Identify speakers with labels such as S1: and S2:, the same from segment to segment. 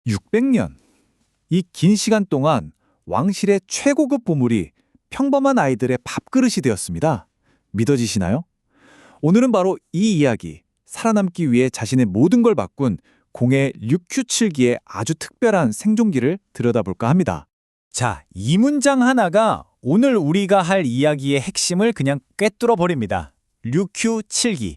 S1: 600년. 이 긴 시간 동안 왕실의 최고급 보물이 평범한 아이들의 밥그릇이 되었습니다. 믿어지시나요? 오늘은 바로 이 이야기, 살아남기 위해 자신의 모든 걸 바꾼 공의 류큐7기의 아주 특별한 생존기를 들여다볼까 합니다.
S2: 자, 이 문장 하나가 오늘 우리가 할 이야기의 핵심을 그냥 꿰뚫어 버립니다. 류큐 7기.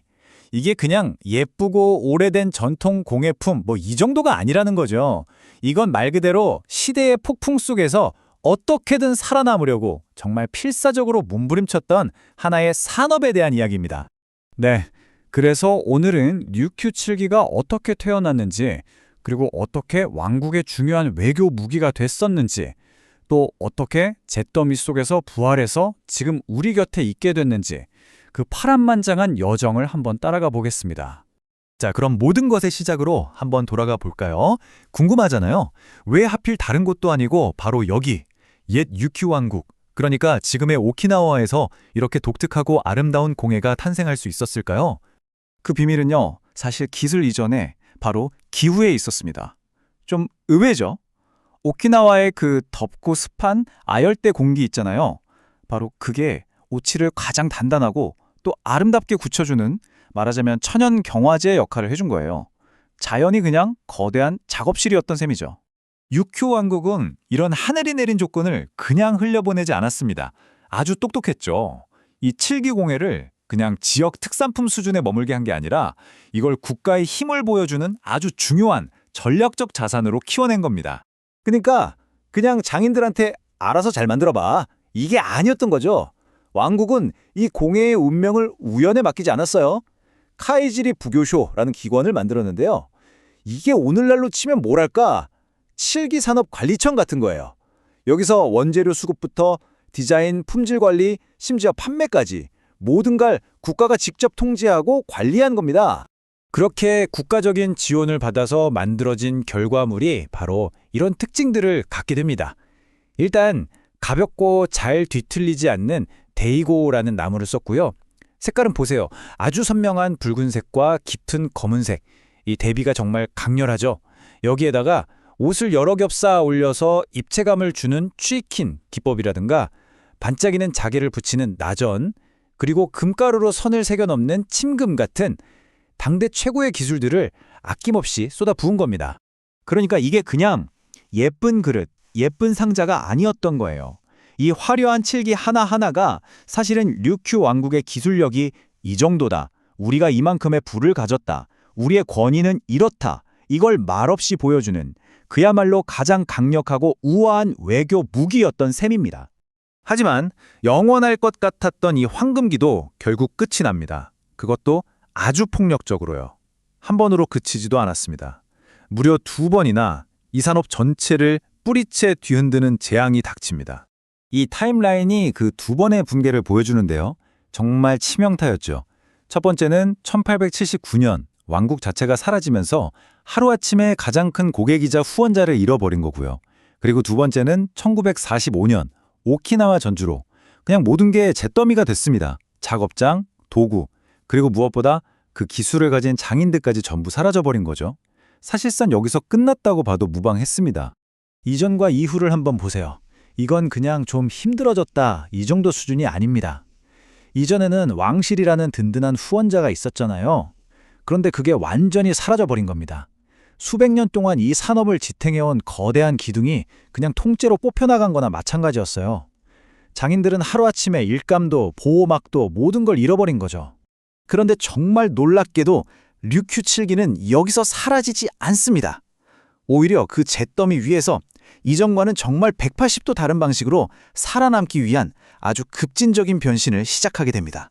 S2: 이게 그냥 예쁘고 오래된 전통 공예품 이 정도가 아니라는 거죠. 이건 말 그대로 시대의 폭풍 속에서 어떻게든 살아남으려고 정말 필사적으로 몸부림쳤던 하나의 산업에 대한 이야기입니다.
S3: 네, 그래서 오늘은 류큐 7기가 어떻게 태어났는지, 그리고 어떻게 왕국의 중요한 외교 무기가 됐었는지, 또 어떻게 잿더미 속에서 부활해서 지금 우리 곁에 있게 됐는지, 그 파란만장한 여정을 한번 따라가 보겠습니다.
S2: 자, 그럼 모든 것의 시작으로 한번 돌아가 볼까요? 궁금하잖아요. 왜 하필 다른 곳도 아니고 바로 여기, 옛 유큐 왕국, 그러니까 지금의 오키나와에서 이렇게 독특하고 아름다운 공예가 탄생할 수 있었을까요?
S3: 그 비밀은요, 사실 기술 이전에 바로 기후에 있었습니다. 좀 의외죠? 오키나와의 그 덥고 습한 아열대 공기 있잖아요. 바로 그게 오치를 가장 단단하고 또 아름답게 굳혀주는, 말하자면 천연 경화제 역할을 해준 거예요. 자연이 그냥 거대한 작업실이었던 셈이죠.
S2: 유큐 왕국은 이런 하늘이 내린 조건을 그냥 흘려보내지 않았습니다. 아주 똑똑했죠. 이 7기 공예를 그냥 지역 특산품 수준에 머물게 한 게 아니라 이걸 국가의 힘을 보여주는 아주 중요한 전략적 자산으로 키워낸 겁니다.
S4: 그러니까 그냥 장인들한테 알아서 잘 만들어봐. 이게 아니었던 거죠. 왕국은 이 공예의 운명을 우연에 맡기지 않았어요. 카이지리 부교쇼라는 기관을 만들었는데요. 이게 오늘날로 치면 뭐랄까? 7기 산업관리청 같은 거예요. 여기서 원재료 수급부터 디자인, 품질 관리, 심지어 판매까지 모든 걸 국가가 직접 통제하고 관리한 겁니다.
S2: 그렇게 국가적인 지원을 받아서 만들어진 결과물이 바로 이런 특징들을 갖게 됩니다. 일단 가볍고 잘 뒤틀리지 않는 데이고라는 나무를 썼고요. 색깔은 보세요. 아주 선명한 붉은색과 짙은 검은색. 이 대비가 정말 강렬하죠. 여기에다가 옷을 여러 겹 쌓아 올려서 입체감을 주는 취킨 기법이라든가 반짝이는 자개를 붙이는 나전, 그리고 금가루로 선을 새겨 넘는 침금 같은 당대 최고의 기술들을 아낌없이 쏟아 부은 겁니다.
S4: 그러니까 이게 그냥 예쁜 그릇, 예쁜 상자가 아니었던 거예요. 이 화려한 칠기 하나하나가 사실은 류큐 왕국의 기술력이 이 정도다. 우리가 이만큼의 부를 가졌다. 우리의 권위는 이렇다. 이걸 말없이 보여주는 그야말로 가장 강력하고 우아한 외교 무기였던 셈입니다.
S2: 하지만 영원할 것 같았던 이 황금기도 결국 끝이 납니다. 그것도 아주 폭력적으로요. 한 번으로 그치지도 않았습니다. 무려 2번이나 이 산업 전체를 뿌리채 뒤흔드는 재앙이 닥칩니다.
S3: 이 타임라인이 그 2번의 붕괴를 보여주는데요. 정말 치명타였죠. 첫 번째는 1879년 왕국 자체가 사라지면서 하루아침에 가장 큰 고객이자 후원자를 잃어버린 거고요. 그리고 두 번째는 1945년 오키나와 전주로 그냥 모든 게 잿더미가 됐습니다. 작업장, 도구, 그리고 무엇보다 그 기술을 가진 장인들까지 전부 사라져버린 거죠. 사실상 여기서 끝났다고 봐도 무방했습니다.
S4: 이전과 이후를 한번 보세요. 이건 그냥 좀 힘들어졌다 이 정도 수준이 아닙니다. 이전에는 왕실이라는 든든한 후원자가 있었잖아요. 그런데 그게 완전히 사라져버린 겁니다. 수백 년 동안 이 산업을 지탱해온 거대한 기둥이 그냥 통째로 뽑혀나간 거나 마찬가지였어요. 장인들은 하루아침에 일감도 보호막도 모든 걸 잃어버린 거죠. 그런데 정말 놀랍게도 류큐 7기는 여기서 사라지지 않습니다. 오히려 그 잿더미 위에서 이전과는 정말 180도 다른 방식으로 살아남기 위한 아주 급진적인 변신을 시작하게 됩니다.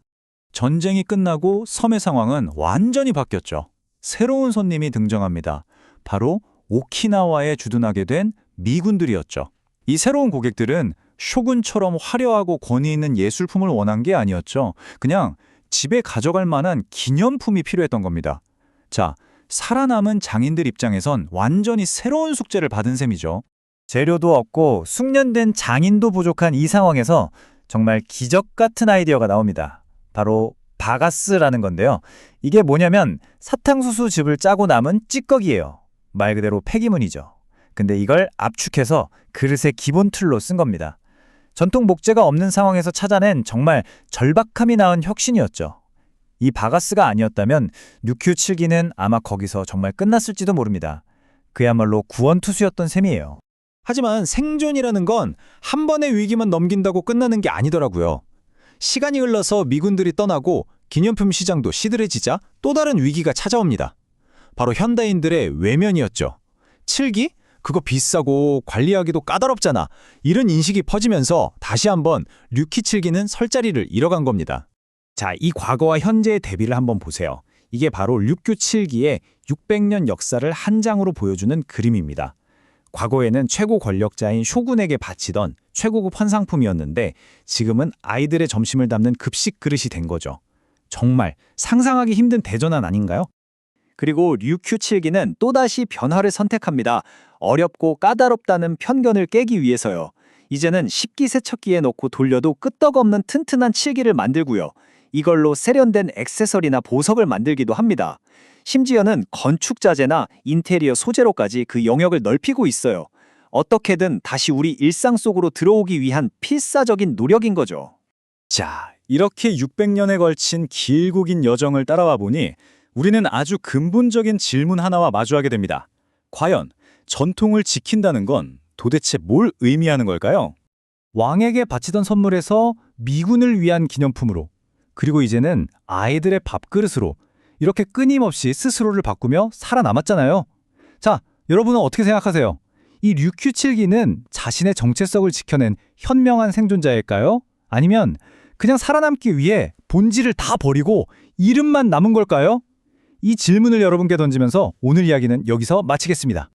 S3: 전쟁이 끝나고 섬의 상황은 완전히 바뀌었죠. 새로운 손님이 등장합니다. 바로 오키나와에 주둔하게 된 미군들이었죠. 이 새로운 고객들은 쇼군처럼 화려하고 권위 있는 예술품을 원한 게 아니었죠. 그냥 집에 가져갈 만한 기념품이 필요했던 겁니다. 자, 살아남은 장인들 입장에선 완전히 새로운 숙제를 받은 셈이죠.
S2: 재료도 없고 숙련된 장인도 부족한 이 상황에서 정말 기적 같은 아이디어가 나옵니다. 바로 바가스라는 건데요. 이게 뭐냐면 사탕수수 즙을 짜고 남은 찌꺼기예요. 말 그대로 폐기물이죠.
S4: 근데 이걸 압축해서 그릇의 기본 틀로 쓴 겁니다. 전통 목재가 없는 상황에서 찾아낸 정말 절박함이 낳은 혁신이었죠. 이 바가스가 아니었다면 류큐7기는 아마 거기서 정말 끝났을지도 모릅니다. 그야말로 구원투수였던 셈이에요.
S2: 하지만 생존이라는 건 한 번의 위기만 넘긴다고 끝나는 게 아니더라고요. 시간이 흘러서 미군들이 떠나고 기념품 시장도 시들해지자 또 다른 위기가 찾아옵니다. 바로 현대인들의 외면이었죠. 7기? 그거 비싸고 관리하기도 까다롭잖아. 이런 인식이 퍼지면서 다시 한번 류키 7기는 설 자리를 잃어간 겁니다.
S4: 자, 이 과거와 현재의 대비를 한번 보세요. 이게 바로 류큐 7기의 600년 역사를 한 장으로 보여주는 그림입니다. 과거에는 최고 권력자인 쇼군에게 바치던 최고급 환상품이었는데 지금은 아이들의 점심을 담는 급식 그릇이 된 거죠. 정말 상상하기 힘든 대전환 아닌가요? 그리고 류큐 7기는 또다시 변화를 선택합니다. 어렵고 까다롭다는 편견을 깨기 위해서요. 이제는 식기세척기에 넣고 돌려도 끄떡없는 튼튼한 7기를 만들고요. 이걸로 세련된 액세서리나 보석을 만들기도 합니다. 심지어는 건축 자재나 인테리어 소재로까지 그 영역을 넓히고 있어요. 어떻게든 다시 우리 일상 속으로 들어오기 위한 필사적인 노력인 거죠.
S3: 자, 이렇게 600년에 걸친 길고 긴 여정을 따라와 보니 우리는 아주 근본적인 질문 하나와 마주하게 됩니다. 과연 전통을 지킨다는 건 도대체 뭘 의미하는 걸까요?
S4: 왕에게 바치던 선물에서 미군을 위한 기념품으로, 그리고 이제는 아이들의 밥그릇으로 이렇게 끊임없이 스스로를 바꾸며 살아남았잖아요. 자, 여러분은 어떻게 생각하세요? 이 류큐 7기는 자신의 정체성을 지켜낸 현명한 생존자일까요? 아니면 그냥 살아남기 위해 본질을 다 버리고 이름만 남은 걸까요? 이 질문을 여러분께 던지면서 오늘 이야기는 여기서 마치겠습니다.